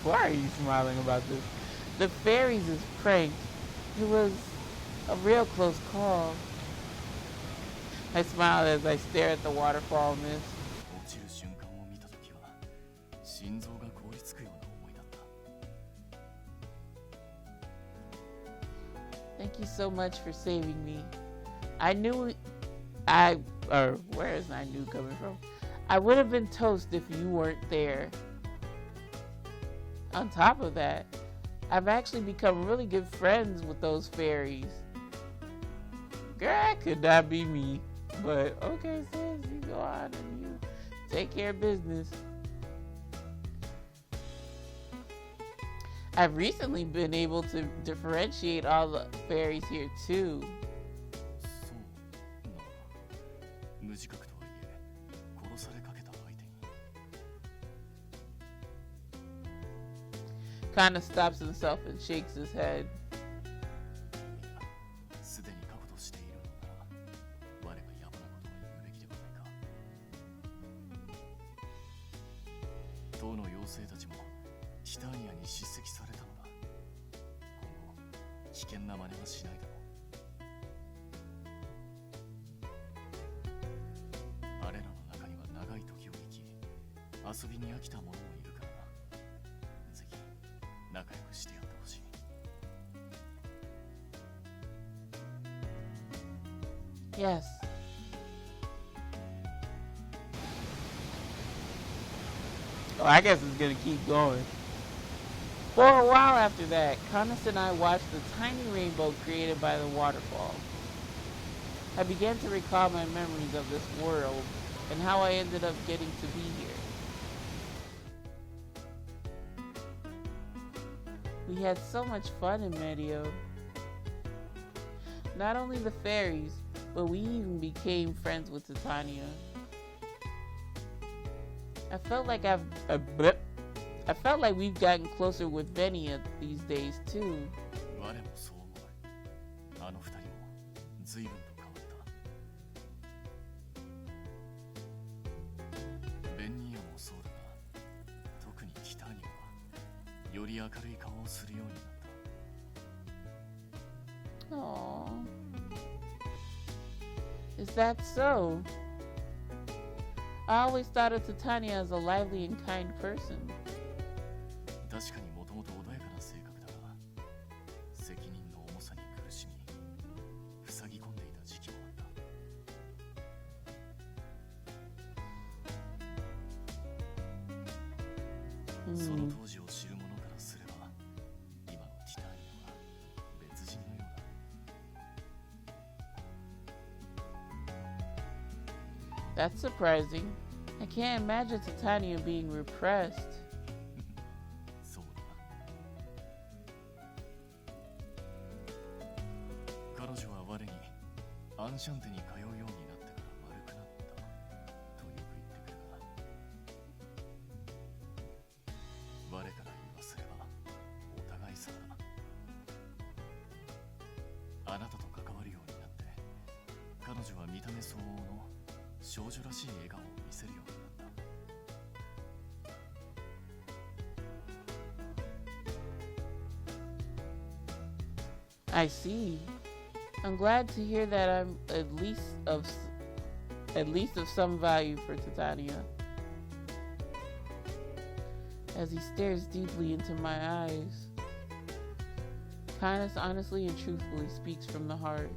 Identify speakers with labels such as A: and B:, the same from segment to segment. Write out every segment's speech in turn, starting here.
A: Why are you smiling about this? The fairies is pranked. It was a real close call. I smile as I stare at the waterfall mist. Thank you so much for saving me. I knew where is I knew coming from? I would have been toast if you weren't there. On top of that, I've actually become really good friends with those fairies. Girl, that could not be me. But okay, sis, you go on and you take care of business. I've recently been able to differentiate all the fairies here too. Canus stops himself and shakes his head. Yes. Oh, I guess it's gonna keep going. For a while after that, Canus and I watched the tiny rainbow created by the waterfall. I began to recall my memories of this world and how I ended up getting to be here. We had so much fun in Medio. Not only the fairies, but we even became friends with Titania. I felt like we've gotten closer with Venia these days too. Aww. Is that so? I always thought of Titania as a lively and kind person. That's surprising. I can't imagine Titania being repressed. I see. I'm glad to hear that I'm at least of some value for Titania. As he stares deeply into my eyes, Canus honestly and truthfully speaks from the heart.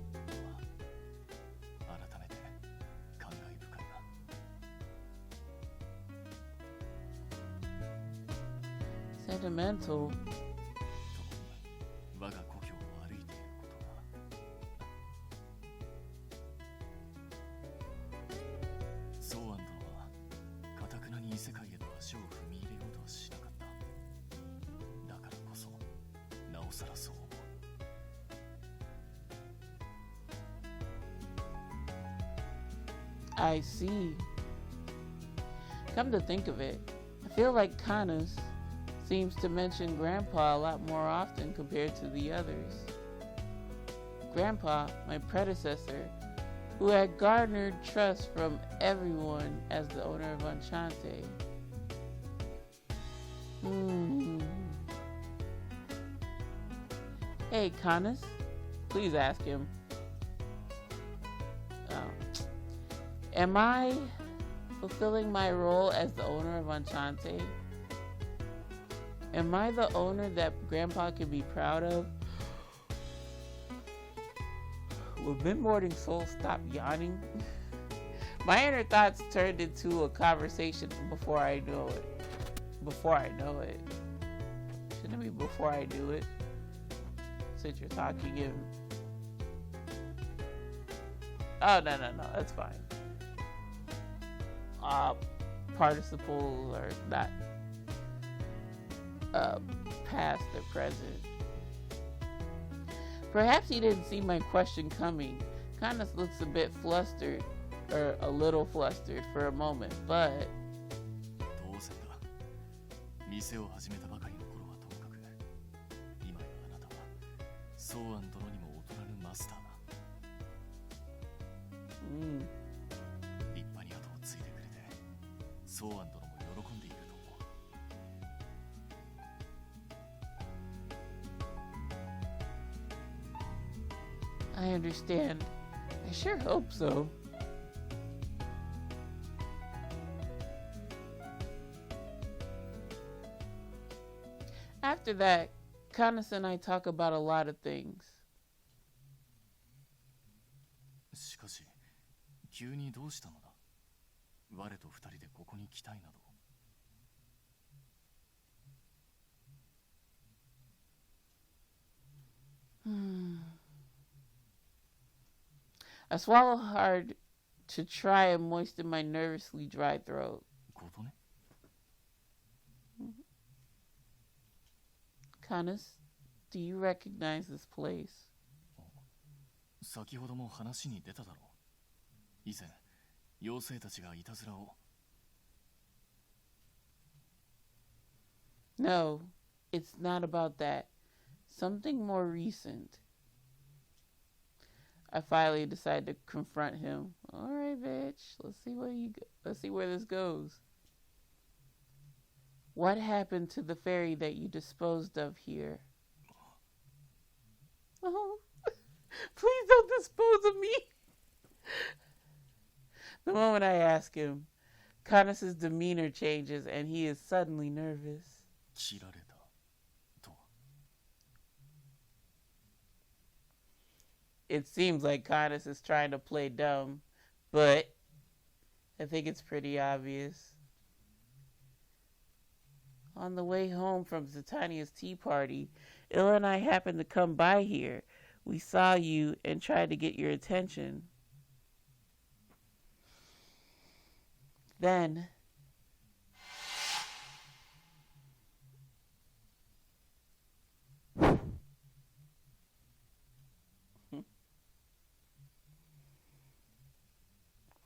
A: Sentimental. I see. Come to think of it, I feel like Canus seems to mention Grandpa a lot more often compared to the others. Grandpa, my predecessor, who had garnered trust from everyone as the owner of Enchante. Hmm. Hey, Canus, please ask him. Am I fulfilling my role as the owner of Enchante? Am I the owner that Grandpa can be proud of? Will MidMorningSol stop yawning? My inner thoughts turned into a conversation before I know it. Before I know it. Shouldn't it be before I do it? Since you're talking in... Oh, no, that's fine. Participles are not past or present. Perhaps he didn't see my question coming. Canus looks a bit flustered, or a little flustered for a moment, but...
B: 当然だ。店を始めたばかりの頃はともかく、今やあなたはソーアン殿にも劣らぬマスターだ。立派に後を継いでくれて、ソーアン殿も喜んでいると思う。
A: I understand. I sure hope so. After that, Canus and I talk about a lot of things.
B: しかし、急にどうしたのだ？我と二人でここに来たいなど。
A: I swallow hard to try and moisten my nervously dry throat.
B: ことね。
A: Canus, do you recognize this place?
B: 先ほども話に出ただろう。以前、妖精たちがいたずらを。
A: No, it's not about that. Something more recent. I finally decide to confront him. All right, bitch. Let's see where this goes. What happened to the fairy that you disposed of here? Oh, please don't dispose of me. The moment I ask him, Canus' demeanor changes and he is suddenly nervous.
B: 切られたと。
A: It seems like Canus is trying to play dumb, but I think it's pretty obvious. On the way home from Zatania's tea party, Illa and I happened to come by here. We saw you and tried to get your attention. Then...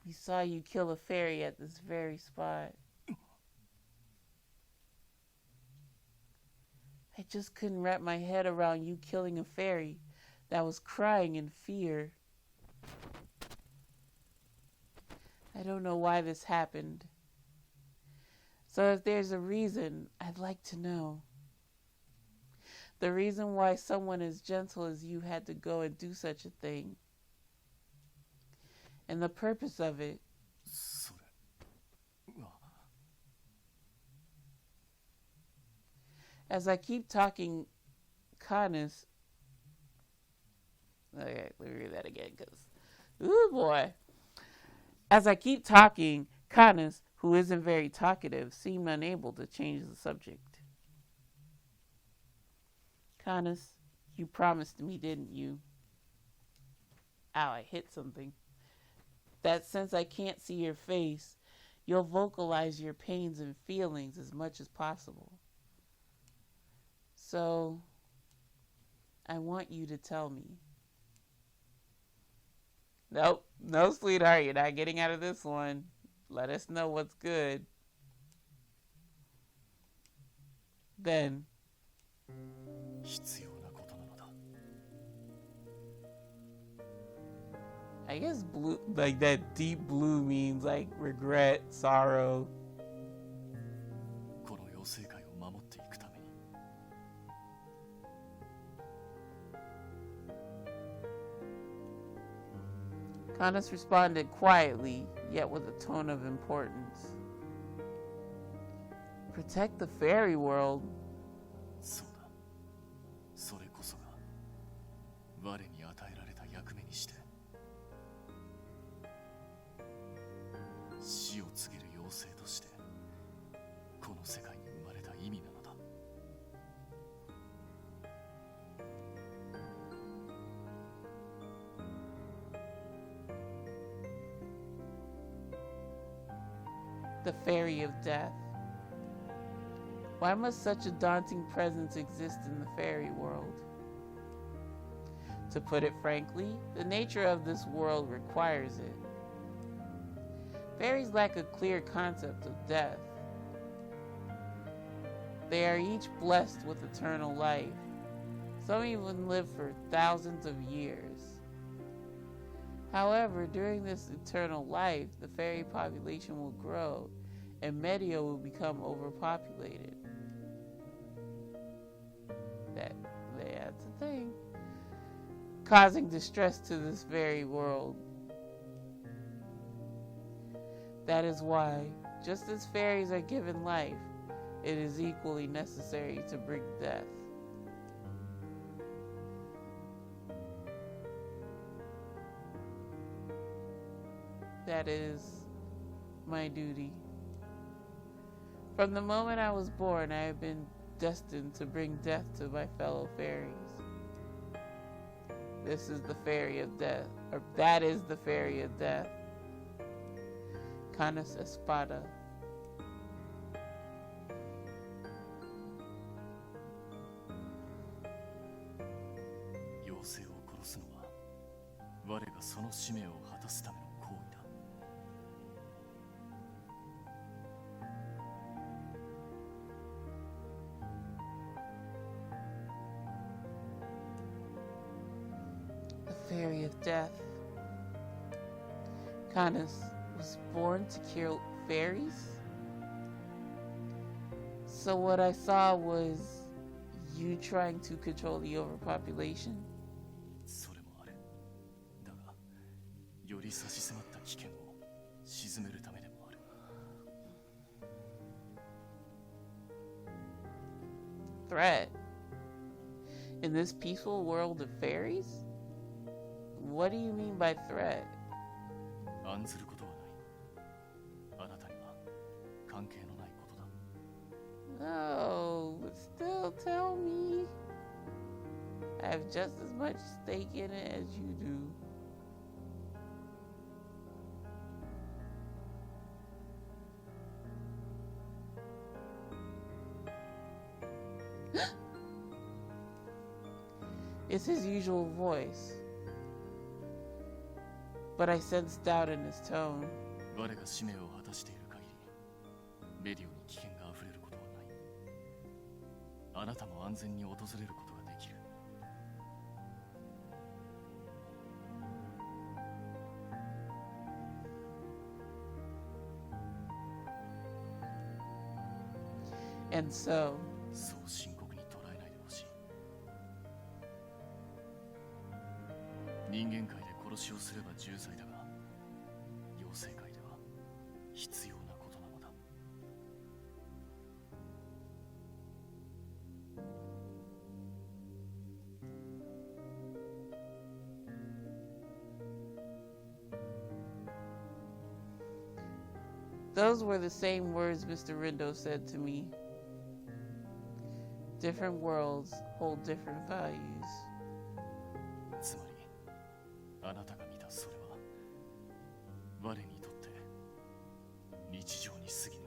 A: we saw you kill a fairy at this very spot. I just couldn't wrap my head around you killing a fairy that was crying in fear. I don't know why this happened. So if there's a reason, I'd like to know. The reason why someone as gentle as you had to go and do such a thing. And the purpose of it. As I keep talking, Canus... Okay, let me read that again, because... Ooh, boy. As I keep talking, Canus, who isn't very talkative, seemed unable to change the subject. Canus, you promised me, didn't you? Ow, I hit something. That since I can't see your face, you'll vocalize your pains and feelings as much as possible. So, I want you to tell me. Nope, no, sweetheart, you're not getting out of this one. Let us know what's good. Then, I guess blue, like that deep blue means like regret, sorrow. Canus responded quietly, yet with a tone of importance. Protect the fairy world?
B: そうだ。それこそが我に与えられた役目にして死を告げる妖精としてこの世界に生まれた意味なのだ。
A: The Fairy of Death. Why must such a daunting presence exist in the fairy world? To put it frankly, the nature of this world requires it. Fairies lack a clear concept of death. They are each blessed with eternal life. Some even live for thousands of years. However, during this eternal life, the fairy population will grow and Medio will become overpopulated. That's a thing. Causing distress to this very world. That is why, just as fairies are given life, it is equally necessary to bring death. That is my duty. From the moment I was born, I have been destined to bring death to my fellow fairies. This is the fairy of death, or that is the fairy of death. Canus Espada.
B: 妖精を殺すのは我がその使命を果たすための行為だ。
A: The fairy of death. Canus was born to kill fairies? So what I saw was you trying to control the overpopulation?
B: それもある。だが、より差し迫った危険を鎮めるためでもある。
A: Threat? In this peaceful world of fairies? What do you mean by threat?
B: 案ずることはない。あなたには関係のないことだ。
A: No, but still tell me. I have just as much stake in it as you do. It's his usual voice, but I sense doubt in his tone.
B: 我が使命を果たしている限り、メディオに危険があふれることはない。あなたも安全に訪れることができる。
A: And so,
B: そう深刻に捉えないでほしい。人間界で殺しをすれば重罪だが、妖精界では必要なことなのだ。
A: those were the same words Mr. Rindo said to me. Different worlds hold different values.
B: つまり、あなたが見たそれは、我にとって日常に過ぎぬ。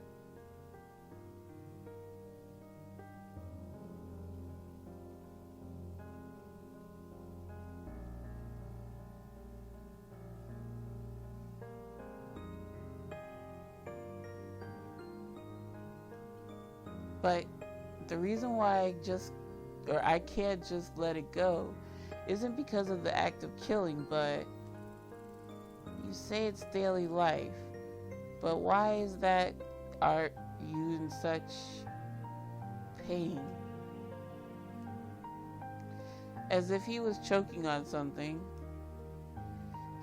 A: But the reason why I can't just let it go isn't because of the act of killing, but you say it's daily life. But why is that are you in such pain? As if he was choking on something.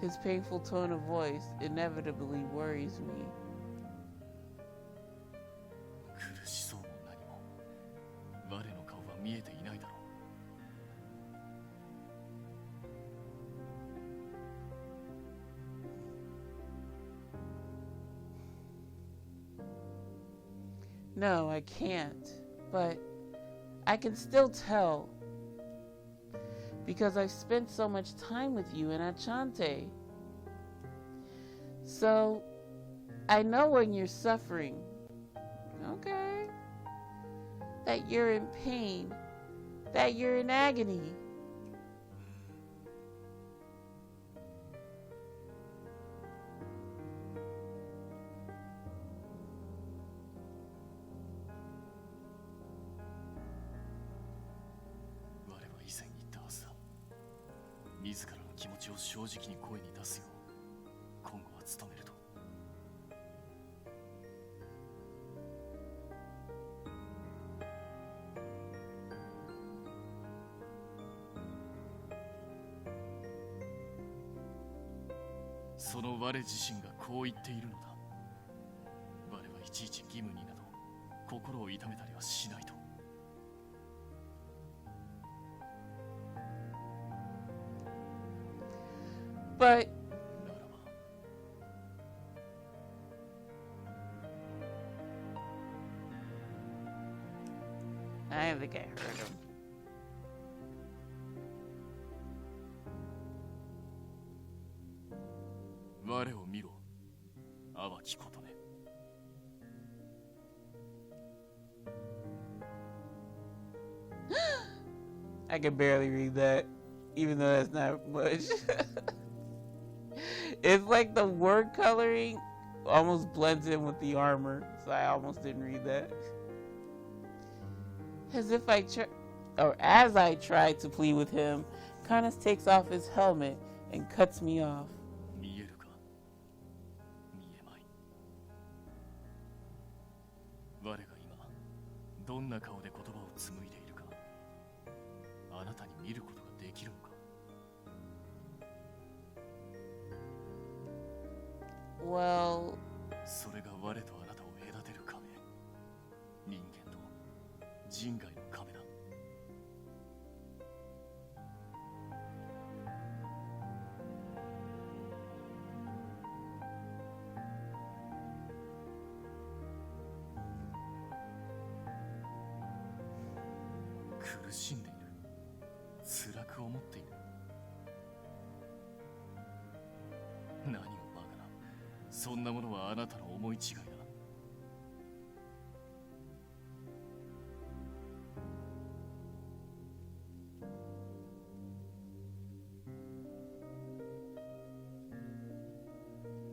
A: His painful tone of voice inevitably worries me.
B: 苦しそうも何も我の顔は見えていないだろ
A: う。No, I can't. But I can still tell. Because I've spent so much time with you in Enchante. So, I know when you're suffering. Okay. That you're in pain. That you're in agony. .
B: 自らの気持ちを正直に声に出すよう今後は努めると。その我自身がこう言っているのだ。我はいちいち義務になど心を痛めたりはしないと。
A: But I think I heard him. I can barely read that, even though that's not much. It's like the word coloring almost blends in with the armor, so I almost didn't read that. As I tried to plead with him, Canus takes off his helmet and cuts me off.
B: 見えるか見えまい。我が今どんな顔で言葉を紡いでいるかあなたに見ることができるのか。
A: Well,
B: それが我とあなたを隔てる壁、人間と人外の壁だ。苦しんでいる、辛く思っている。何をバカな、そんなものはあなたの思い違いだ。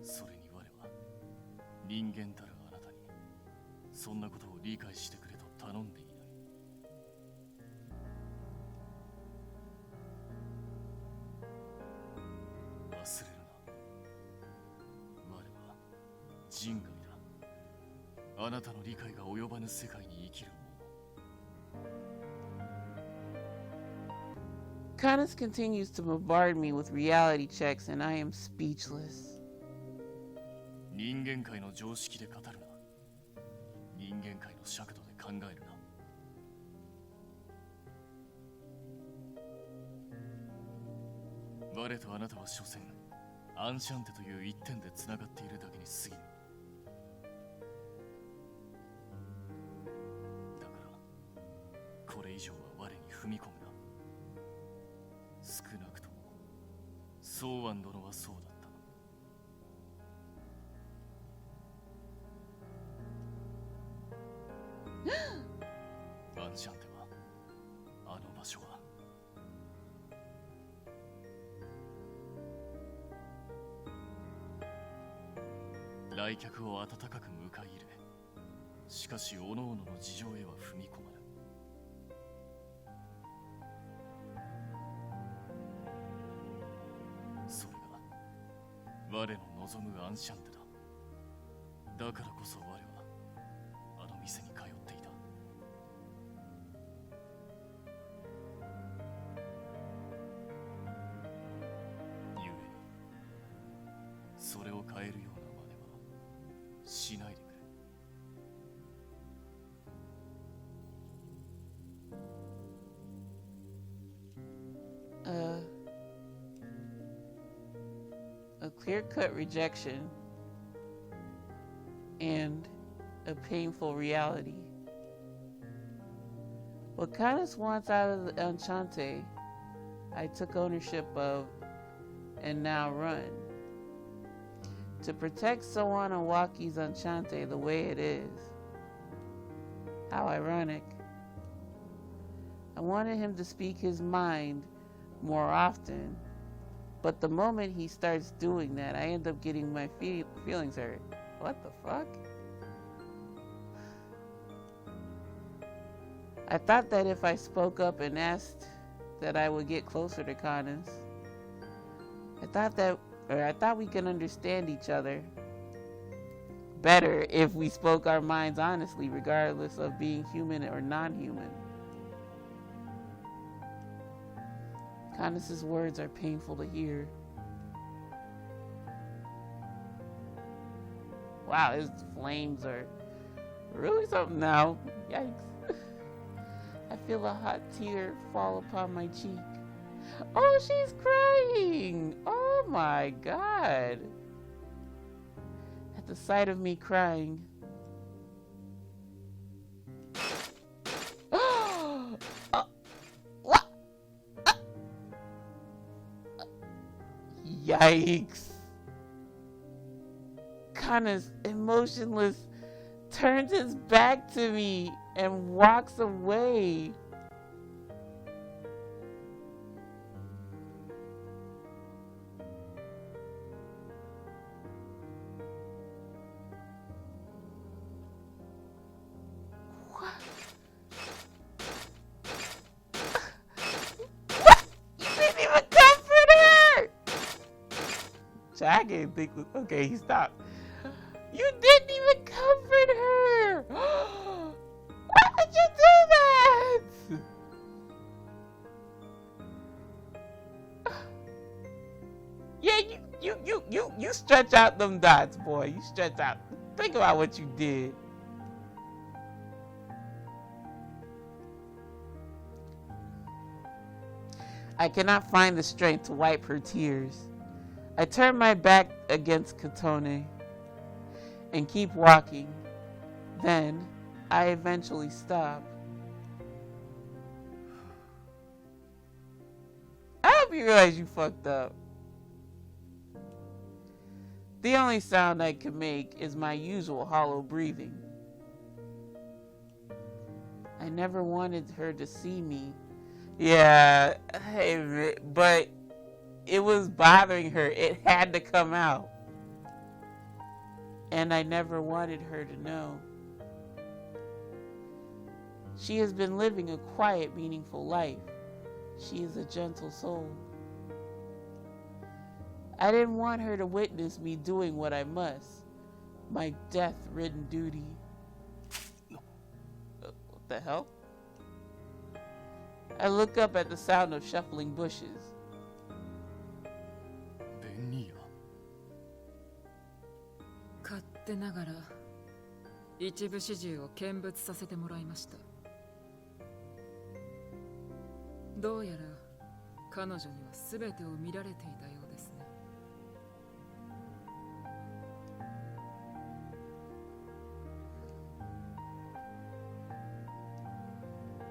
B: それに我は人間たるあなたにそんなことを理解してくれと頼んでいない。忘れるな。我は人外だ。あなたの理解が及ばぬ世界に生きる者。
A: Canus continues to bombard me with reality checks and I am speechless.
B: 人間界の常識で語るな。人間界の尺度で考えるな。我とあなたは所詮アンシャンテという一点でつながっているだけに過ぎぬ。だからこれ以上は我に踏み込むな。少なくともソーアン殿はそうだった。アンシャンテはあの場所は来客を温かく迎え入れ、しかし各々の事情へは踏み込まぬ。それが我の望むアンシャンテだ。だからこそ我はあの店に通っていた。故にしないでくれ。
A: A clear-cut rejection and a painful reality. What Canus wants out of the Enchante, I took ownership of and now run. To protect Sawanawaki's Enchante the way it is. How ironic. I wanted him to speak his mind more often, but the moment he starts doing that, I end up getting my feelings hurt. What the fuck? I thought that if I spoke up and asked that I would get closer to Canus. I thought we could understand each other better if we spoke our minds honestly, regardless of being human or non-human. Canus's words are painful to hear. Wow, his flames are really something now. Yikes. I feel a hot tear fall upon my cheek. Oh, she's crying! Oh my god! At the sight of me crying. What? Yikes! Canus, emotionless, turns his back to me and walks away. What? What? You didn't even comfort her! I didn't think. Okay, he stopped. You didn't even comfort her! Why did you do that? Yeah, you stretch out them dots, boy. You stretch out. Think about what you did. I cannot find the strength to wipe her tears. I turn my back against Otome and keep walking. Then, I eventually stop. I hope you realize you fucked up. The only sound I can make is my usual hollow breathing. I never wanted her to see me. Yeah, but it was bothering her. It had to come out. And I never wanted her to know. She has been living a quiet, meaningful life. She is a gentle soul. I didn't want her to witness me doing what I must. My death-ridden duty. What the hell? I look up at the sound of shuffling bushes.
B: Medio.
C: 勝手ながら一部始終を見物させてもらいました。どうやら彼女には全てを見られていたようですね。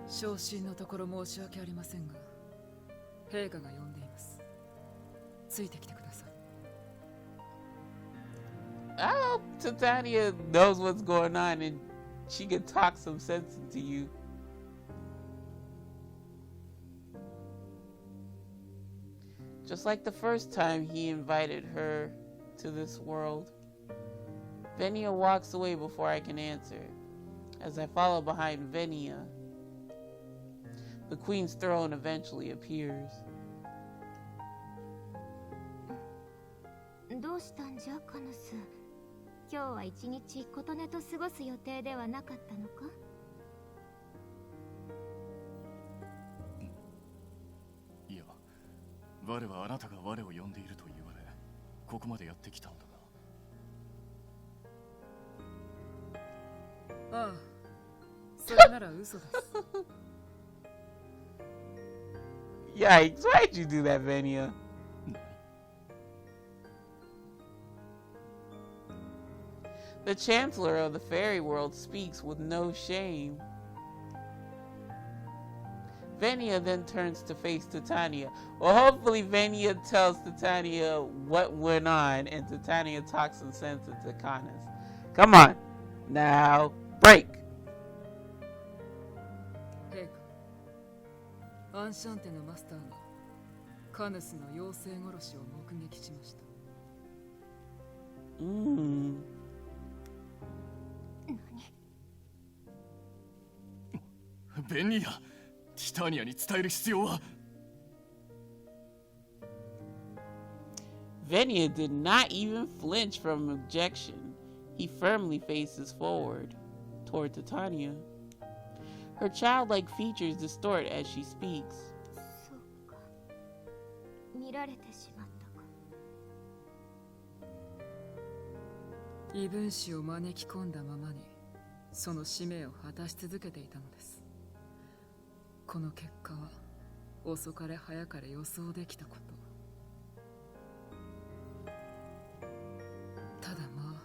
C: 昇進のところ申し訳ありませんが、陛下が呼んでいます。ついてきてください。
A: I hope Titania knows what's going on and she can talk some sense into you. Just like the first time he invited her to this world. Venia walks away before I can answer. As I follow behind Venia, the queen's throne eventually appears.
D: どうしたんじゃ、カヌス。今日は一日琴音と過ごす予定ではなかったのか？
B: いや、我はあなたが我を呼んでいると言われ、ここまでやってきたのだが。
C: ああ、それなら嘘です。
A: Yikes, why'd you do that, Venia? The Chancellor of the Fairy World speaks with no shame. Venia then turns to face Titania. Well, hopefully Venia tells Titania what went on, and Titania talks some sense into Canus. Come on, now break.
C: 陛下、アンシャンテのマスターがカヌスの妖精殺しを目撃しました。
B: ベニア、ティタニアに伝える必要は。
A: Venia did not even flinch from objection. He firmly faces forward toward Titania. Her childlike features distort as she speaks.
D: そうか。見られてしまったか。
C: 異分子を招き込んだままにその使命を果たし続けていたのです。この結果は遅かれ早かれ予想できたこと。ただまあ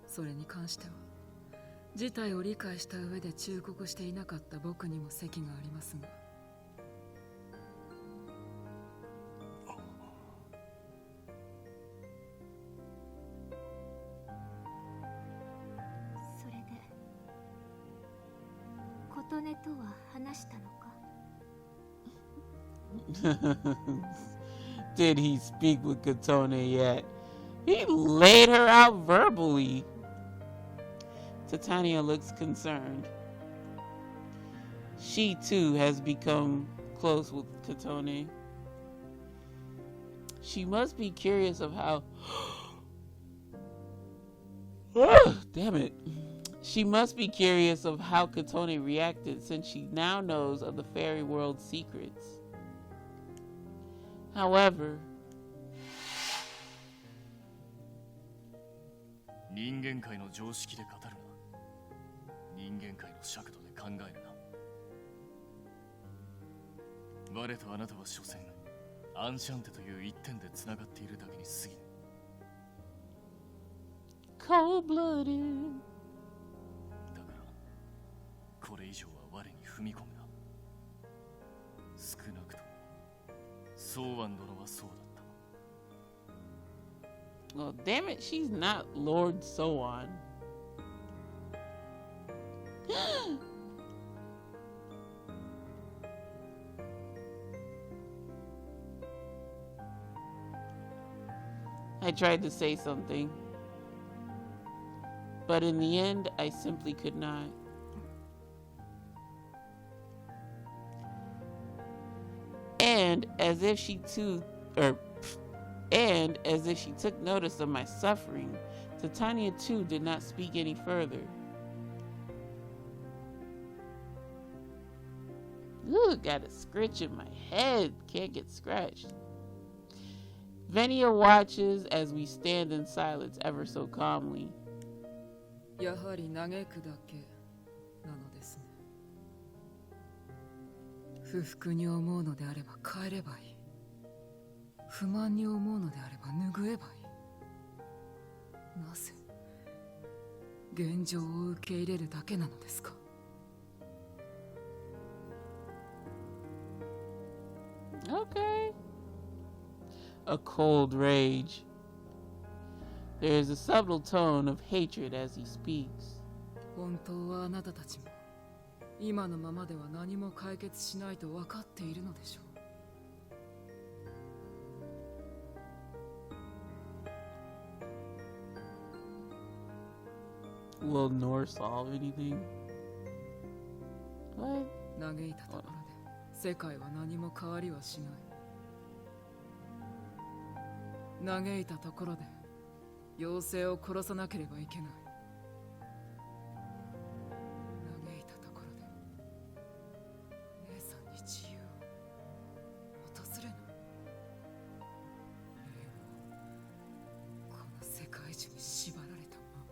C: それに関しては事態を理解した上で忠告していなかった僕にも責がありますが。
D: それで琴音とは話したのか。
A: Did he speak with Otome yet? He laid her out verbally. Titania looks concerned. She too has become close with Otome. She must be curious of how... Damn it. She must be curious of how Otome reacted since she now knows of the fairy world's secrets. However,
B: 人間界の常識で語るな。人間界の尺度で考えるな。我とあなたは所詮アンシャンテという一点でつながっているだけに過ぎぬ。
A: cold-blooded.
B: だからこれ以上は我に踏み込むな。少なくともソーアン殿はそうだった。
A: Well, damn it, she's not Lord Soan. I tried to say something, but in the end, I simply could not. And as if she took notice of my suffering, Titania too did not speak any further. Ooh, got a scratch in my head. Can't get scratched. Venia watches as we stand in silence ever so calmly.
C: やはり嘆くだけなのですね。不服に思うのであれば帰ればいい。不満に思うのであれば拭えばいい。なぜ現状を受け入れるだけなのですか。
A: Okay. A cold rage. There is a subtle tone of hatred as he speaks.
C: 本当はあなたたちも今のままでは何も解決しないと分かっているのでしょう。
A: Will Nor solve anything? What?
C: 嘆いたところで世界は何も変わりはしない。嘆いたところで妖精を殺さなければいけない。嘆いたところで姉さんに自由を訪れない。レイはこの世界中に縛られたまま。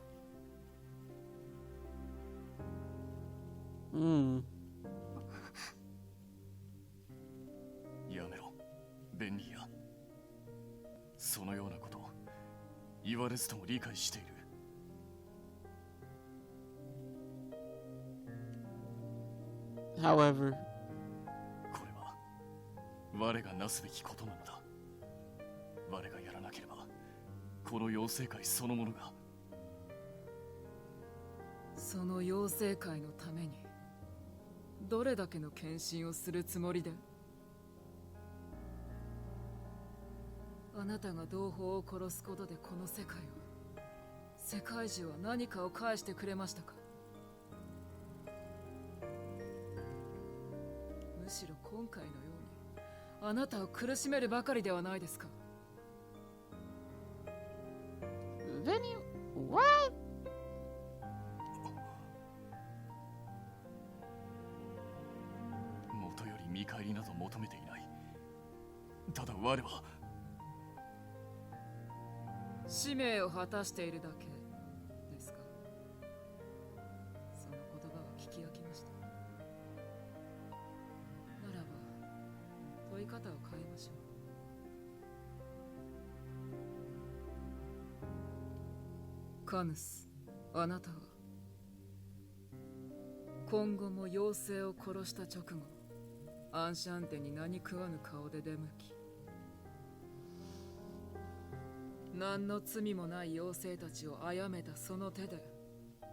B: やめろ、ベンリーや。そのようなこと言われずとも理解している。
A: However,
B: これは我がなすべきことなのだ。我がやらなければこの妖精界そのものが。
C: その妖精界のためにどれだけの献身をするつもりで？あなたが同胞を殺すことでこの世界は、世界中は何かを返してくれましたか？むしろ今回のようにあなたを苦しめるばかりではないですか。
A: then you what?
B: 元より見返りなど求めていない。ただ我は
C: 使命を果たしているだけですか。その言葉は聞き飽きました。ならば問い方を変えましょう。カヌス、あなたは今後も妖精を殺した直後、アンシャンテに何食わぬ顔で出向き、何の罪もない妖精たちを殺めたその手で、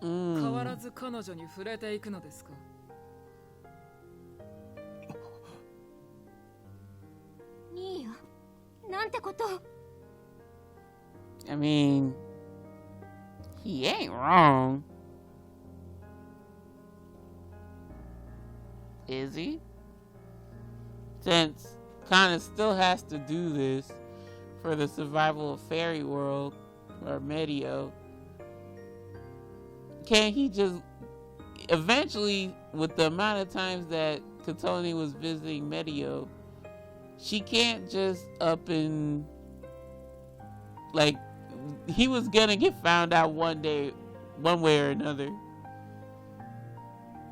C: 変わらず彼女に触れていくのですか。
D: ミーヤ、なんてこと。
A: I mean, he ain't wrong. Is he? Since Canus still has to do this for the survival of Fairy World or Medio, can't he just eventually, with the amount of times that Otome was visiting Medio, she can't just up and like, he was gonna get found out one day, one way or another.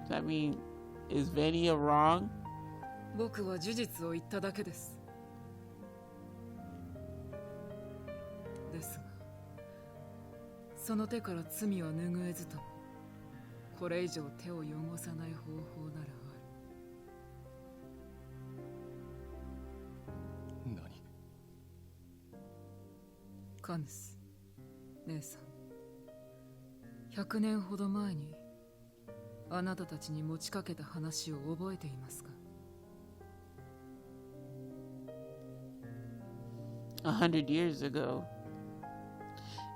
A: I mean, is Venia wrong?
C: 僕は事実を言っただけです。ですが、その手から罪は拭えずとも、これ以上手を汚さない方法ならある。
B: 何？
C: カヌス、姉さん、100年ほど前にあなたたちに持ちかけた話を覚えていますか
A: ？100 years ago.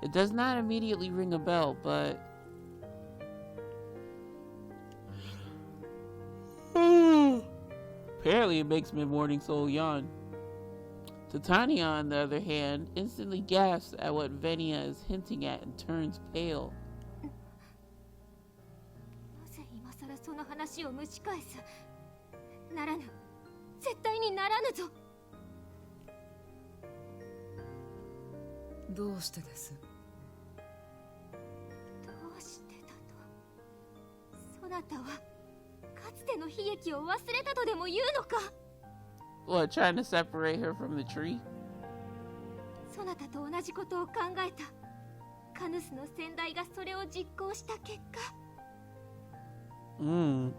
A: It does not immediately ring a bell, but apparently it makes MidMorningSol yawn. Titania, on the other hand, instantly gasps at what Venia is hinting at and turns pale.
D: なぜ今さらその話を蒸し返す。ならぬ。絶対にならぬぞ。
C: どうしてです？
D: どうしてだと。そなたはかつての悲劇を忘れたとでも言うのか。
A: What, trying to separate her from the tree?
D: そなたと同じことを考えた。カヌスの先代がそれを実行した結果。何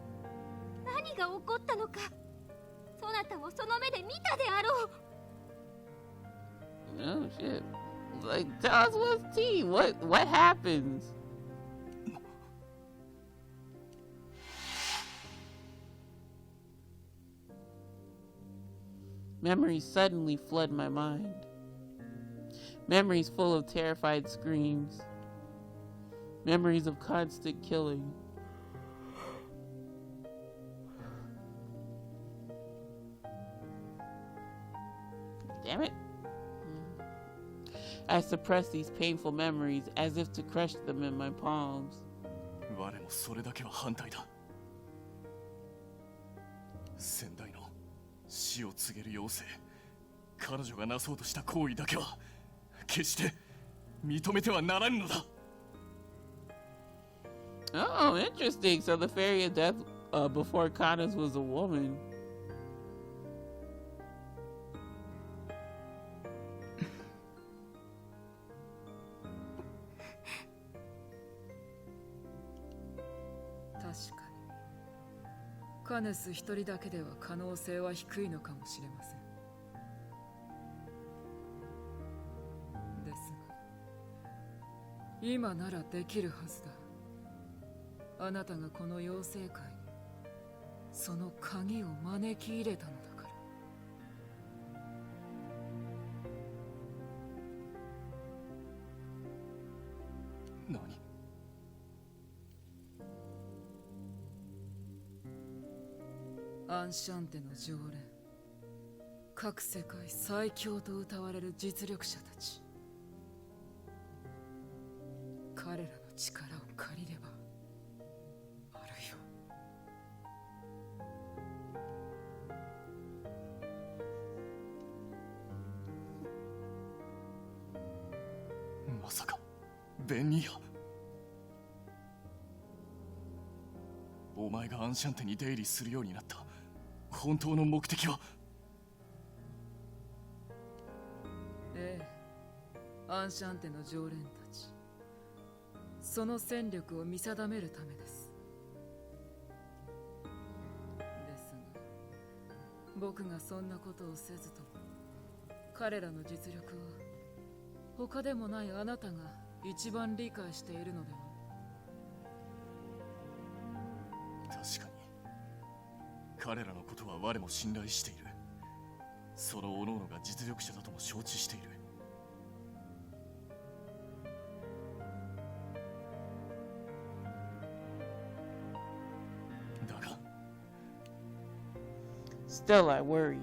D: が起こったのか。そなたもその目で見たであろう。
A: Oh shit. Like, tell us what's tea. What happens? Memories suddenly flood my mind. Memories full of terrified screams. Memories of constant killing. Damn it. I suppress these painful memories as if to crush them in my palms.
B: 我もそれだけは反対だ。先代の死を告げる妖精、彼女がなそうとした行為だけは決して認めてはならぬのだ。
A: Oh, interesting. So the Fairy of Death before Canus was a woman.
C: カネス一人だけでは可能性は低いのかもしれません。ですが、今ならできるはずだ。あなたがこの妖精界にその鍵を招き入れたのだから。
B: 何？
C: アンシャンテの常連、各世界最強と謳われる実力者たち。彼らの力を借りれば、あるい
B: はまさかベンニア、お前がアンシャンテに出入りするようになった本当の目的は？
C: ええ、アンシャンテの常連たち、その戦力を見定めるためです。ですが、僕がそんなことをせずとも、彼らの実力は他でもないあなたが一番理解しているのでは？
B: 確かに彼らのことは我も信頼している。その各々が実力者だとも承知している。だが
A: Still, I worry.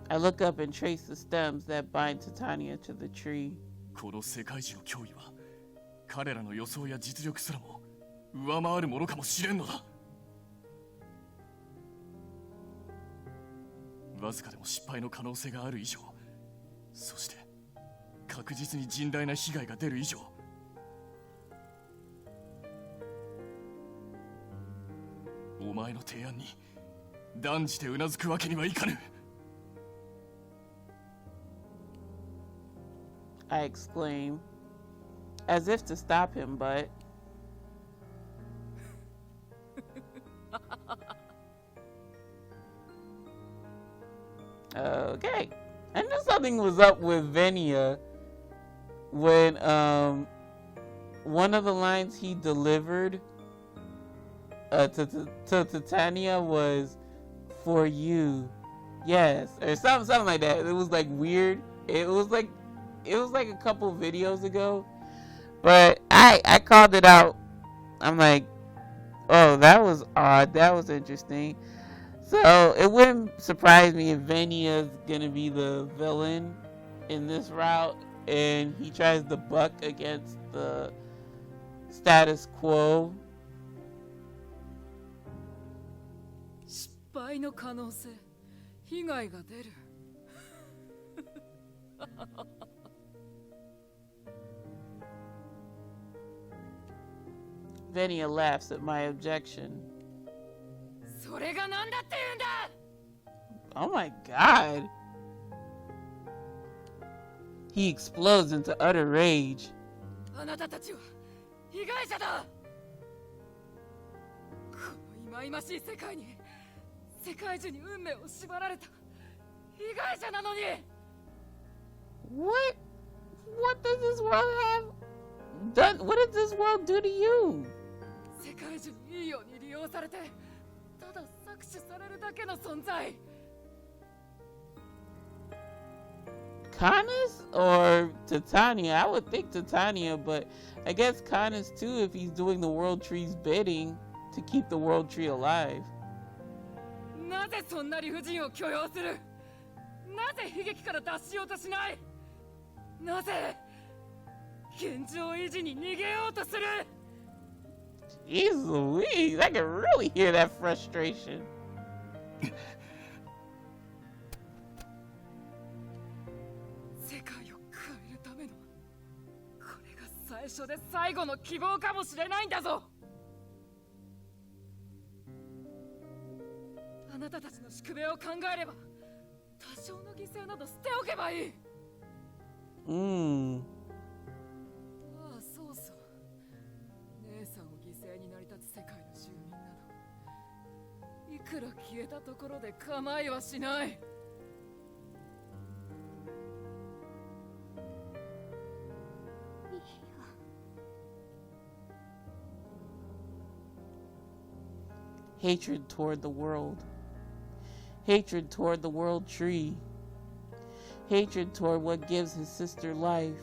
A: I look up and trace the stems that bind Titania to the tree.
B: この世界中の脅威は彼らの予想や実力すらも上回るものかもしれんのだ。わずかでも失敗の可能性がある以上、そして確実に甚大な被害が出る以上、お前の提案に断じてうなずくわけにはいかぬ。
A: I exclaim, as if to stop him, but okay. I knew something was up with Venia when one of the lines he delivered to Titania was "for you," yes, or something like that. It was like weird. It was like a couple videos ago, but I called it out. I'm like, oh, that was odd. That was interesting. So it wouldn't surprise me if Venia's gonna be the villain in this route, and he tries to buck against the status quo.
C: 失敗の可能性、被害が出る。
A: Venia laughs at my objection.
C: それが何だって言うんだ!
A: Oh my god. He explodes into utter rage.
C: あなたたちは被害者だ! この忌々しい世界に世界中に運命を縛られた被害者なのに!
A: What does this world have done? What did this world do to you?
C: 世界中にいいように利用されてただ搾取されるだけの存在。
A: Canus or Titania? I would think Titania, but I guess Canus too if he's doing the World Tree's bidding to keep the World Tree alive.
C: なぜそんな理不尽を許容する? なぜ悲劇から脱しようとしない? なぜ現状維持に逃げようとする?
A: Jeez Louise, I can really hear that frustration.
C: 世界を変えるためのこれが最初で最後の希望かもしれないんだぞ。なたたちの宿命を考えれば多少の犠牲など捨ておけばいい。ああ、そうそう。姉さんを犠牲に成り立つ世界の住民などいくら消えたところで構いはしない。
A: Hatred toward the world. Hatred toward the world tree. Hatred toward what gives his sister life.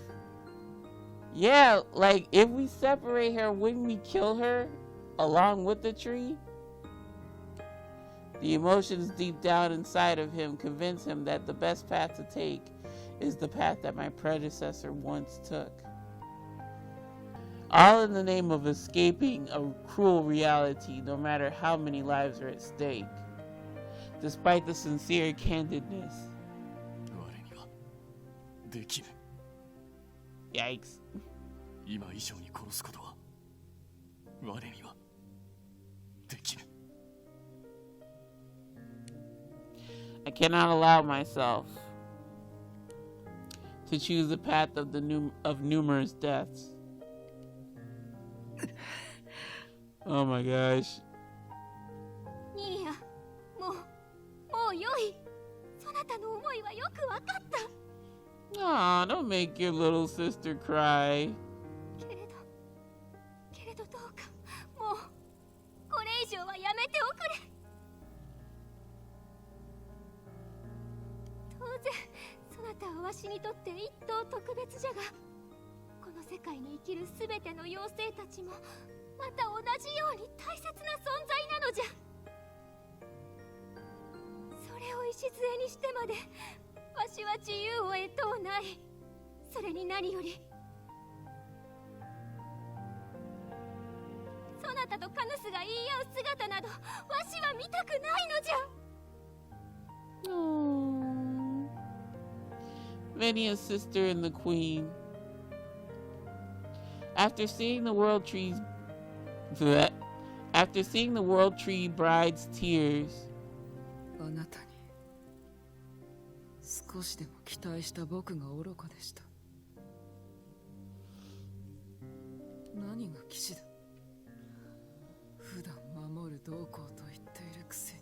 A: Yeah, like if we separate her, wouldn't we kill her along with the tree? The emotions deep down inside of him convince him that the best path to take is the path that my predecessor once took. All in the name of escaping a cruel reality, no matter how many lives are at stake. Despite the sincere candidness. Yikes. I cannot allow myself to choose the path of numerous deaths. Oh my gosh.
D: Nia, もう良い。そなたの思いはよくわかった。
A: Aw, don't make your little sister cry.
D: けれどどうか、もうこれ以上はやめておくれ。当然、そなたはわしにとって一等特別じゃが、この世界に生きるすべての妖精たちもまた同じように大切な存在なのじゃ。それを礎にしてまでわしは自由を得とうない。それに何よりそなたとカヌスが言い合う姿などわしは見たくないのじゃ。
A: Venia's sister and the queen. After seeing the world tree bride's tears,
C: あなたに少しでも期待した僕が愚かでした。何が騎士だ。普段守るどうこうと言っているくせに、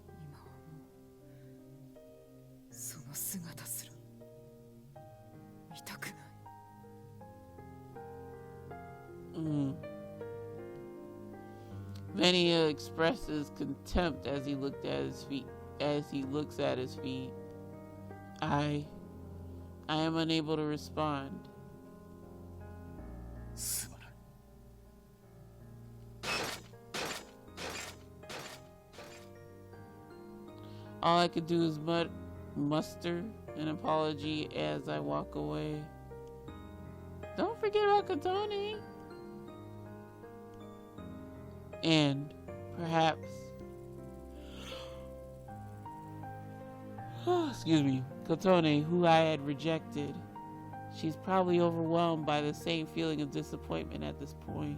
C: 今はもうその姿すら見たくない。
A: Venia expresses contempt as he looks at his feet. I am unable to respond. All I could do is muster an apology as I walk away. Don't forget about Otome. And perhaps, excuse me, Otome, who I had rejected. She's probably overwhelmed by the same feeling of disappointment at this point.